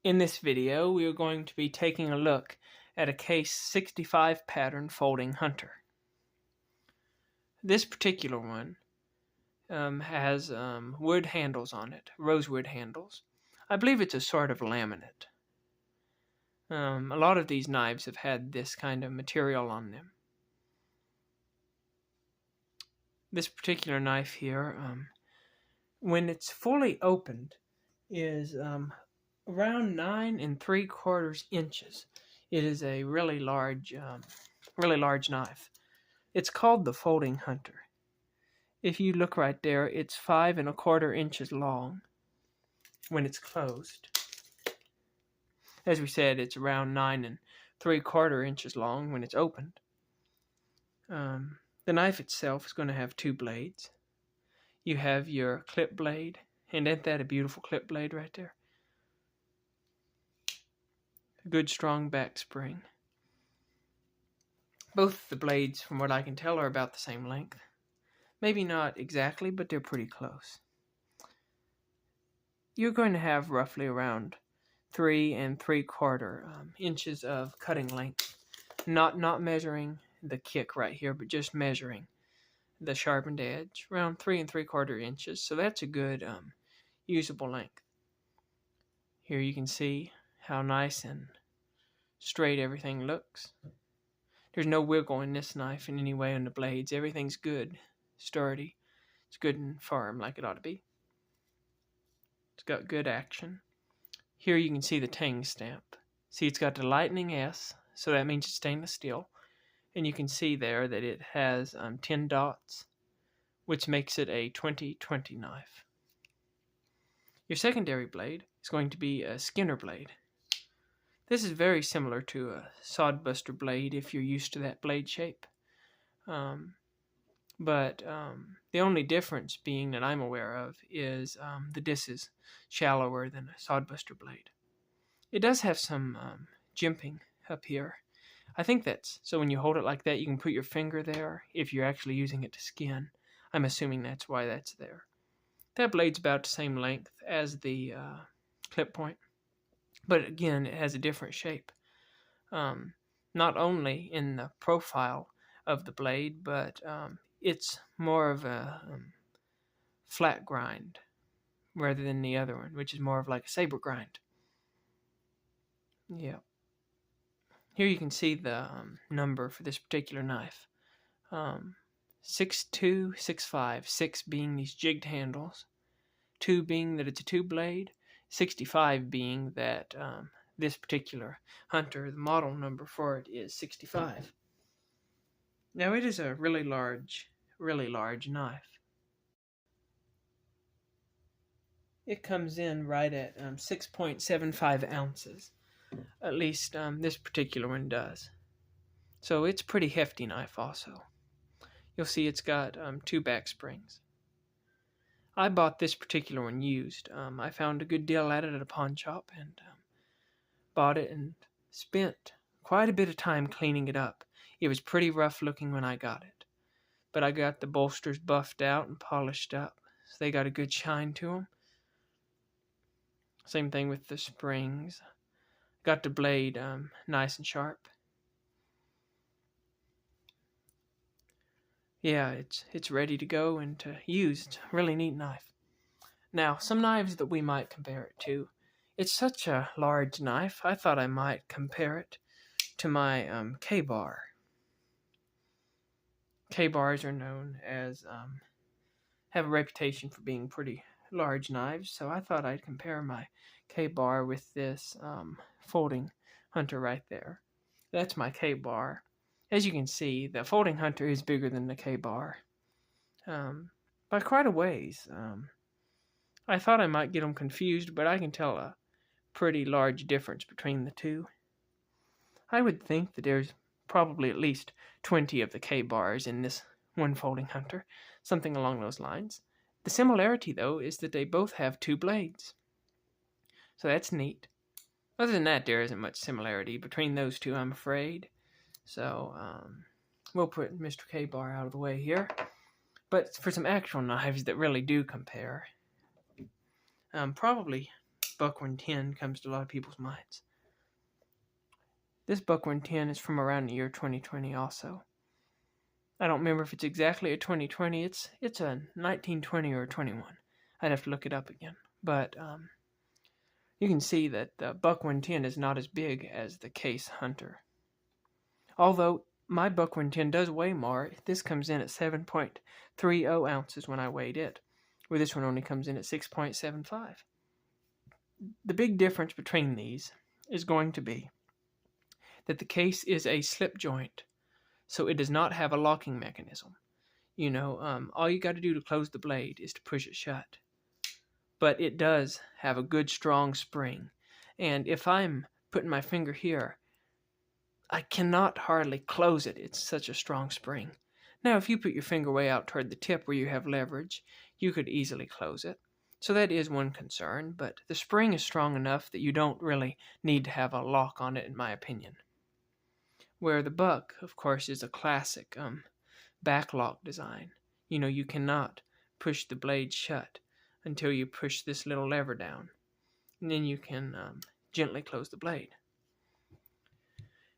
In this video, we are going to be taking a look at a Case 65 pattern folding hunter. This particular one has wood handles on it, rosewood handles. I believe it's a sort of laminate. A lot of these knives have had this kind of material on them. This particular knife here, when it's fully opened, is around 9 3/4 inches. It is a really large knife. It's called the Folding Hunter. If you look right there, it's 5 1/4 inches long when it's closed. As we said, it's around 9 3/4 inches long when it's opened. The knife itself is going to have 2 blades. You have your clip blade, and isn't that a beautiful clip blade right there? A good strong back spring. Both the blades, from what I can tell, are about the same length. Maybe not exactly, but they're pretty close. You're going to have roughly around 3 3/4 inches of cutting length. Not measuring the kick right here, but just measuring the sharpened edge, around 3 3/4 inches. So that's a good usable length. Here you can see how nice and straight everything looks. There's no wiggle in this knife in any way on the blades. Everything's good, sturdy. It's good and firm like it ought to be. It's got good action. Here you can see the Tang stamp. See, it's got the lightning S, so that means it's stainless steel. And you can see there that it has 10 dots, which makes it a 20/20 knife. Your secondary blade is going to be a Skinner blade. This is very similar to a sodbuster blade if you're used to that blade shape. But the only difference being that I'm aware of is the disc is shallower than a sodbuster blade. It does have some jimping up here. I think that's so when you hold it like that, you can put your finger there if you're actually using it to skin. I'm assuming that's why that's there. That blade's about the same length as the clip point, but again, it has a different shape. Not only in the profile of the blade, but it's more of a flat grind rather than the other one, which is more of like a saber grind. Yeah. Here you can see the number for this particular knife. 6265, 6 being these jigged handles, 2 being that it's a 2-blade, 65 being that this particular hunter, the model number for it is 65. Now it is a really large knife. It comes in right at 6.75 ounces. At least this particular one does. So it's a pretty hefty knife also. You'll see it's got 2 back springs. I bought this particular one used. I found a good deal at it at a pawn shop and bought it and spent quite a bit of time cleaning it up. It was pretty rough looking when I got it. But I got the bolsters buffed out and polished up, so they got a good shine to them. Same thing with the springs. Got the blade nice and sharp. Yeah, it's ready to go and to use. It's a really neat knife. Now, some knives that we might compare it to. It's such a large knife, I thought I might compare it to my K-bar. K-bars are known as, have a reputation for being pretty large knives, so I thought I'd compare my K-bar with this folding hunter right there. That's my K-bar. As you can see, the folding hunter is bigger than the K-bar by quite a ways. I thought I might get them confused, but I can tell a pretty large difference between the two. I would think that there's probably at least 20 of the K-bars in this one folding hunter, something along those lines. The similarity, though, is that they both have 2 blades. So that's neat. Other than that, there isn't much similarity between those two, I'm afraid. So we'll put Mr. K-bar out of the way here. But for some actual knives that really do compare, probably buckhorn 10 comes to a lot of people's minds. This buckhorn 10 is from around the year 2020 also. I don't remember if it's exactly a 2020. It's a 1920 or a 21. I'd have to look it up again. But you can see that the buckhorn 10 is not as big as the Case Hunter. Although my buckhorn 10 does weigh more. This comes in at 7.30 ounces when I weighed it, where this one only comes in at 6.75. The big difference between these is going to be that the case is a slip joint, so it does not have a locking mechanism. All you got to do to close the blade is to push it shut. But it does have a good strong spring, and if I'm putting my finger here, I cannot hardly close it. It's such a strong spring. Now, if you put your finger way out toward the tip where you have leverage, you could easily close it. So that is one concern, but the spring is strong enough that you don't really need to have a lock on it, in my opinion. Where the Buck, of course, is a classic backlock design. You cannot push the blade shut until you push this little lever down, and then you can gently close the blade.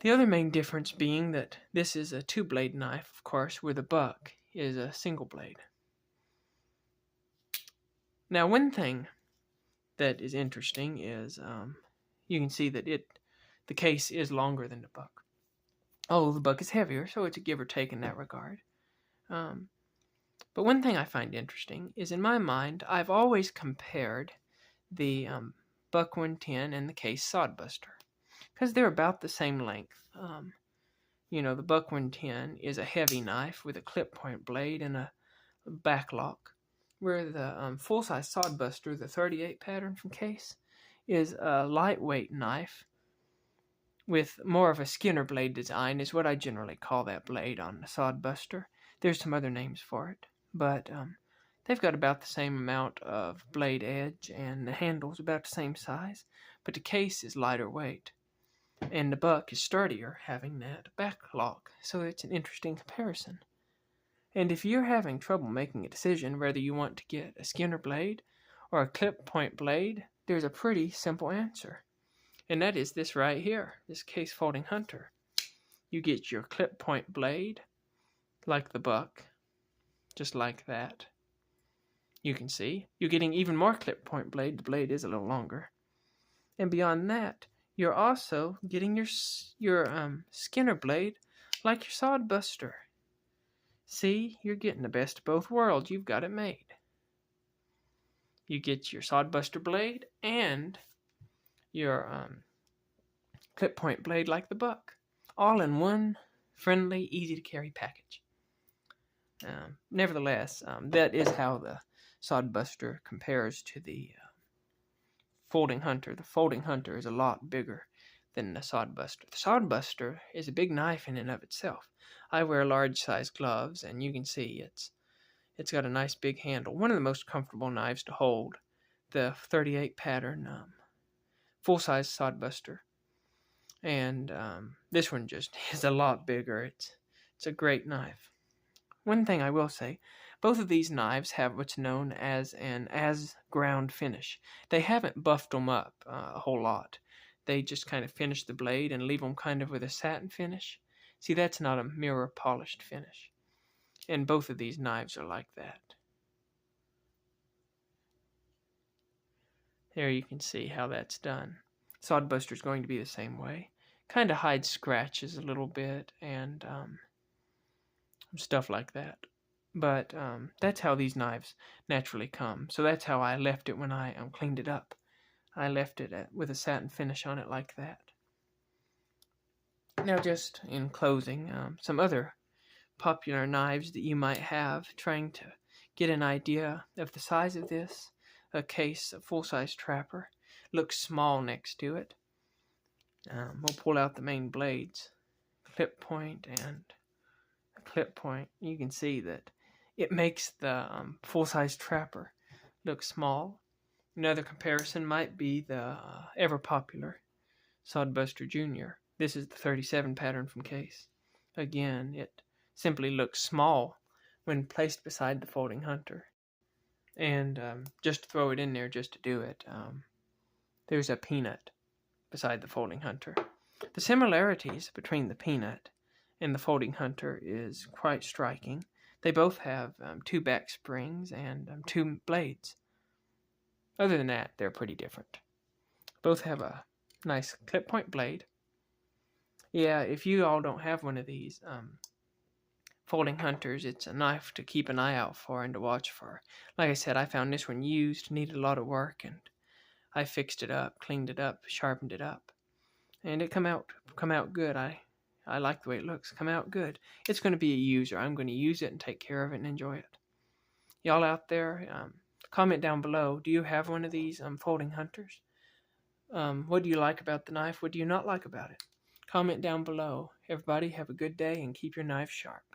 The other main difference being that this is a two-blade knife, of course, where the Buck is a single blade. Now, one thing that is interesting is you can see that the case is longer than the Buck. Although the Buck is heavier, so it's a give or take in that regard. But one thing I find interesting is, in my mind, I've always compared the Buck 110 and the Case Sodbuster, because they're about the same length. The Buck 110 is a heavy knife with a clip point blade and a backlock, where the full-size Sodbuster, the 38 pattern from Case, is a lightweight knife with more of a Skinner blade design, is what I generally call that blade on the Sodbuster. There's some other names for it, but they've got about the same amount of blade edge, and the handle's about the same size, but the Case is lighter weight, and the Buck is sturdier, having that backlock, so it's an interesting comparison. And if you're having trouble making a decision whether you want to get a Skinner blade or a clip point blade, there's a pretty simple answer. And that is this right here, this Case Folding Hunter. You get your clip point blade, like the Buck, just like that. You can see, you're getting even more clip point blade. The blade is a little longer. And beyond that, you're also getting your Skinner blade, like your Sodbuster. See, you're getting the best of both worlds. You've got it made. You get your Sodbuster blade and your clip point blade like the Buck, all in one friendly, easy to carry package. Nevertheless, that is how the Sodbuster compares to the Folding Hunter. The Folding Hunter is a lot bigger than the Sodbuster. The Sodbuster is a big knife in and of itself. I wear large size gloves, and you can see it's got a nice big handle. One of the most comfortable knives to hold, the 38 pattern full-size Sodbuster. And this one just is a lot bigger. It's a great knife. One thing I will say, both of these knives have what's known as an as-ground finish. They haven't buffed them up a whole lot. They just kind of finish the blade and leave them kind of with a satin finish. See, that's not a mirror polished finish. And both of these knives are like that. There you can see how that's done. Sodbuster is going to be the same way. Kind of hides scratches a little bit and stuff like that. But that's how these knives naturally come. So that's how I left it when I cleaned it up. I left it with a satin finish on it like that. Now, just in closing, some other popular knives that you might have, trying to get an idea of the size of this. A Case, a full-size Trapper, looks small next to it. We'll pull out the main blades, clip point and a clip point. You can see that it makes the full-size Trapper look small. Another comparison might be the ever-popular Sodbuster Jr. This is the 37 pattern from Case. Again, it simply looks small when placed beside the Folding Hunter. And just throw it in there just to do it. there's a peanut beside the folding hunter. The similarities between the peanut and the folding hunter is quite striking. They both have 2 back springs and 2 blades. Other than that, they're pretty different. Both have a nice clip point blade. Yeah, if you all don't have one of these folding hunters, it's a knife to keep an eye out for and to watch for. Like I said, I found this one used, needed a lot of work, and I fixed it up, cleaned it up, sharpened it up, and it come out good. I like the way it looks. Come out good. It's going to be a user. I'm going to use it and take care of it and enjoy it. Y'all out there, comment down below. Do you have one of these folding hunters? What do you like about the knife? What do you not like about it? Comment down below. Everybody have a good day and keep your knife sharp.